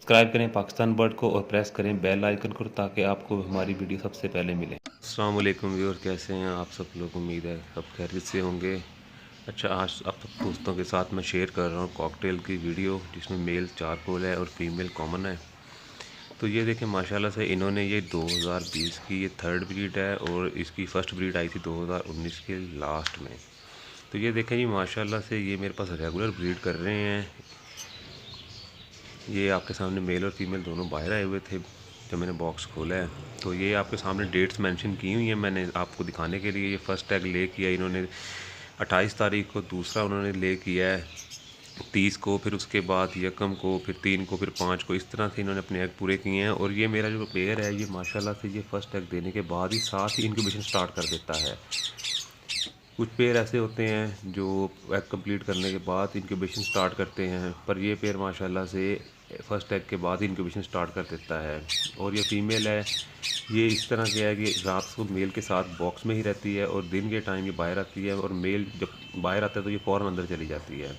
Subscribe करें Pakistan bird को और प्रेस करें बेल आइकन को ताकि आपको हमारी वीडियो सबसे पहले मिले। अस्सलाम वालेकुम व्यूअर, कैसे हैं आप सब लोग? उम्मीद है सब खैरियत से होंगे। अच्छा, आज आप सब दोस्तों के साथ मैं शेयर कर रहा हूँ कॉकटेल की वीडियो जिसमें मेल चारकोल है और फीमेल कॉमन है। तो ये देखें माशाल्लाह से इन्होंने ये 2020 की ये थर्ड ब्रीड है और इसकी फ़र्स्ट ब्रीड आई थी 2019 के लास्ट में। तो ये देखें जी माशाल्लाह से ये मेरे पास रेगुलर ब्रीड कर रहे हैं। ये आपके सामने मेल और फीमेल दोनों बाहर आए हुए थे जब मैंने बॉक्स खोला है। तो ये आपके सामने डेट्स मेंशन की हुई हैं मैंने आपको दिखाने के लिए। ये फ़र्स्ट एग ले किया इन्होंने 28 तारीख को, दूसरा उन्होंने ले किया है 30 को, फिर उसके बाद यकम को, फिर 3 को, फिर 5 को। इस तरह से इन्होंने अपने एग पूरे किए हैं। और ये मेरा जो पेयर है ये माशाल्लाह से ये फ़र्स्ट एग देने के बाद ही साथ ही इंक्यूबेशन स्टार्ट कर देता है। कुछ पेयर ऐसे होते हैं जो एग कंप्लीट करने के बाद इंक्यूबेशन स्टार्ट करते हैं, पर ये पेयर माशाल्लाह से फ़र्स्ट एग के बाद ही इंक्यूबेशन स्टार्ट कर देता है। और ये फ़ीमेल है, ये इस तरह के है कि रात को मेल के साथ बॉक्स में ही रहती है और दिन के टाइम ये बाहर आती है, और मेल जब बाहर आता है तो ये फ़ौरन अंदर चली जाती है।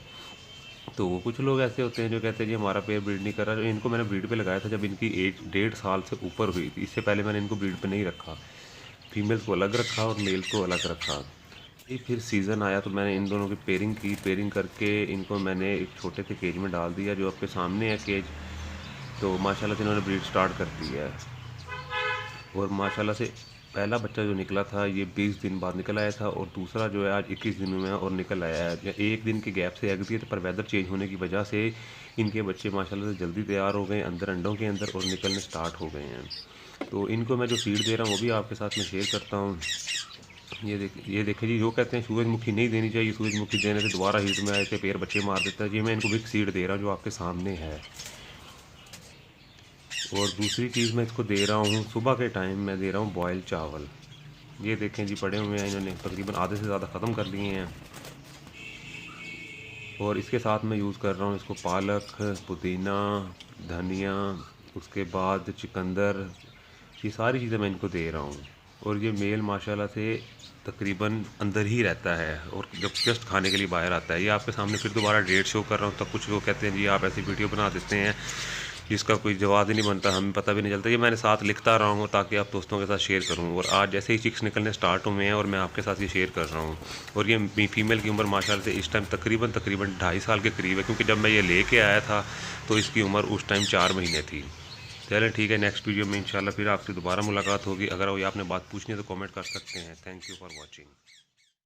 तो कुछ लोग ऐसे होते हैं जो कहते हैं जी हमारा पेयर ब्रीड नहीं कर रहा। इनको मैंने ब्रीड पे लगाया था जब इनकी एज 1.5 साल से ऊपर हुई थी। इससे पहले मैंने इनको ब्रीड पे नहीं रखा, फीमेल्स को अलग रखा और मेल्स को अलग रखा। ये फिर सीज़न आया तो मैंने इन दोनों की पेयरिंग की। पेयरिंग करके इनको मैंने एक छोटे से केज में डाल दिया जो आपके सामने है केज। तो माशाल्लाह से इन्होंने ब्रीड स्टार्ट कर दी है। और माशाल्लाह से पहला बच्चा जो निकला था ये 20 दिन बाद निकल आया था, और दूसरा जो है आज 21 दिनों में और निकल आया है। एक दिन के गैप से एग दिए थे, पर वेदर चेंज होने की वजह से इनके बच्चे माशाल्लाह से जल्दी तैयार हो गए अंदर अंडों के अंदर और निकलने स्टार्ट हो गए हैं। तो इनको मैं जो फीड दे रहा हूँ वो भी आपके साथ में शेयर करता हूँ। ये देखें जी, जो कहते हैं सूरजमुखी नहीं देनी चाहिए, सूरजमुखी देने से दोबारा हीट में आए के पेड़ बच्चे मार देता है। जी मैं इनको विक सीड दे रहा हूँ जो आपके सामने है। और दूसरी चीज़ मैं इसको दे रहा हूँ सुबह के टाइम मैं दे रहा हूँ बॉयल चावल। ये देखें जी पड़े हुए हैं, इन्होंने तकरीबन आधे से ज़्यादा ख़त्म कर लिए हैं। और इसके साथ मैं यूज़ कर रहा हूँ इसको पालक, पुदीना, धनिया, उसके बाद चुकंदर, ये सारी चीज़ें मैं इनको दे रहा हूँ। और ये मेल माशाल्लाह से तकरीबन अंदर ही रहता है और जब जस्ट खाने के लिए बाहर आता है। ये आपके सामने फिर दोबारा डेट शो कर रहा हूँ। तब कुछ लोग कहते हैं जी आप ऐसी वीडियो बना देते हैं जिसका कोई जवाब ही नहीं बनता, हमें पता भी नहीं चलता। ये मैंने साथ लिखता रहा हूँ ताकि आप दोस्तों के साथ शेयर करूँ। और आज जैसे ही चिक्स निकलने स्टार्ट हुए हैं और मैं आपके साथ ये शेयर कर रहा हूँ। और ये फीमेल की उम्र माशाल्लाह से इस टाइम तकरीबन 2.5 साल के करीब है, क्योंकि जब मैं ये लेके आया था तो इसकी उम्र उस टाइम 4 महीने थी। चलें ठीक है, नेक्स्ट वीडियो में इंशाल्लाह फिर आपसे दोबारा मुलाकात होगी। अगर कोई आपने बात पूछनी है तो कमेंट कर सकते हैं। Thank you for watching.